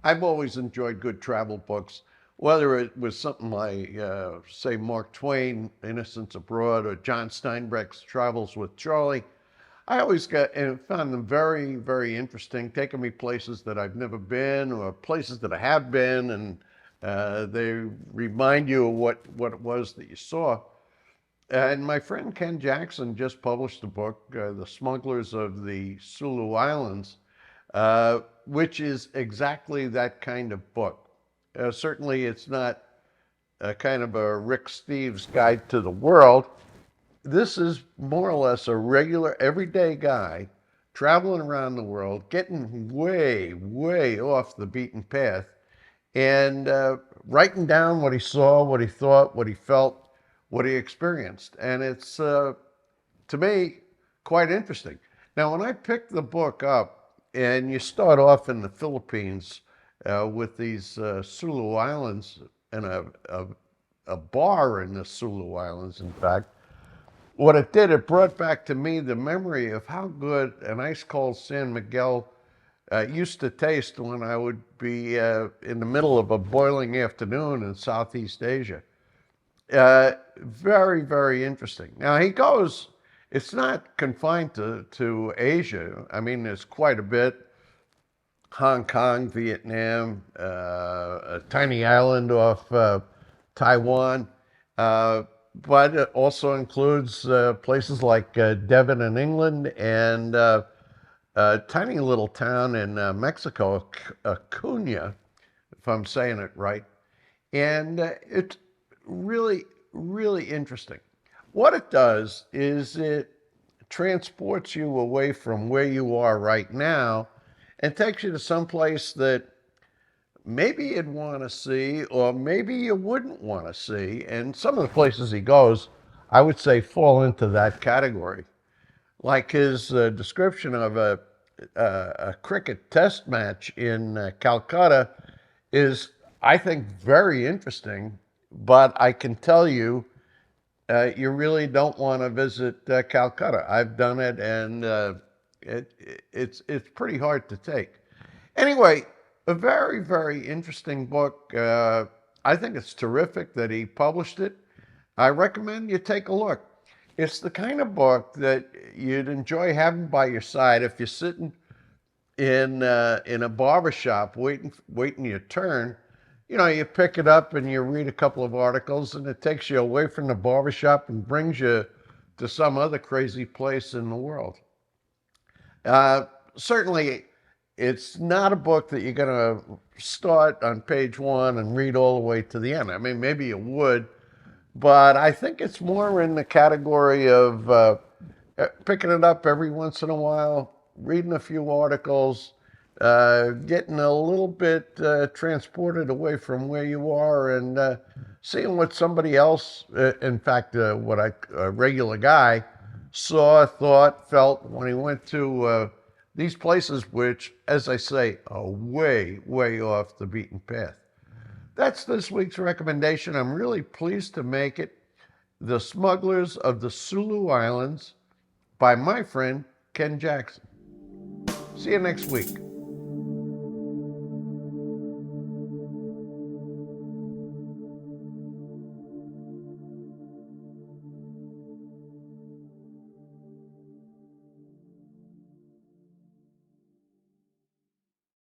I've always enjoyed good travel books, whether it was something like, say, Mark Twain, Innocents Abroad, or John Steinbeck's Travels with Charlie. I always got and found them very, very interesting, taking me places that I've never been or places that I have been, and they remind you of what it was that you saw. And my friend Ken Jackson just published a book, The Smugglers of the Sulu Islands, which is exactly that kind of book. Certainly, it's not a kind of a Rick Steves guide to the world. This is more or less a regular, everyday guy traveling around the world, getting way, way off the beaten path, and writing down what he saw, what he thought, what he felt, what he experienced. And it's, to me, quite interesting. Now, when I picked the book up, and you start off in the Philippines with these Sulu Islands and a bar in the Sulu Islands, in fact, what it did, it brought back to me the memory of how good an ice cold San Miguel used to taste when I would be in the middle of a boiling afternoon in Southeast Asia. Very, very interesting. Now he goes, it's not confined to Asia. I mean, there's quite a bit. Hong Kong, Vietnam, a tiny island off Taiwan. But it also includes places like Devon in England and a tiny little town in Mexico, Acuna, if I'm saying it right. And it's really, really interesting. What it does is it transports you away from where you are right now and takes you to some place that maybe you'd want to see or maybe you wouldn't want to see. And some of the places he goes, I would say, fall into that category. Like his description of a cricket test match in Calcutta is, I think, very interesting, but I can tell you, you really don't want to visit Calcutta. I've done it, and it's pretty hard to take. Anyway, a very, very interesting book. I think it's terrific that he published it. I recommend you take a look. It's the kind of book that you'd enjoy having by your side if you're sitting in a barber shop waiting your turn. You know, you pick it up and you read a couple of articles, and it takes you away from the barber shop and brings you to some other crazy place in the world. Certainly, it's not a book that you're going to start on page one and read all the way to the end. I mean, maybe you would, but I think it's more in the category of picking it up every once in a while, reading a few articles, getting a little bit transported away from where you are, and seeing what somebody else, in fact, what a regular guy, saw, thought, felt when he went to these places, which, as I say, are way, way off the beaten path. That's this week's recommendation. I'm really pleased to make it. The Smugglers of the Sulu Islands by my friend Ken Jackson. See you next week.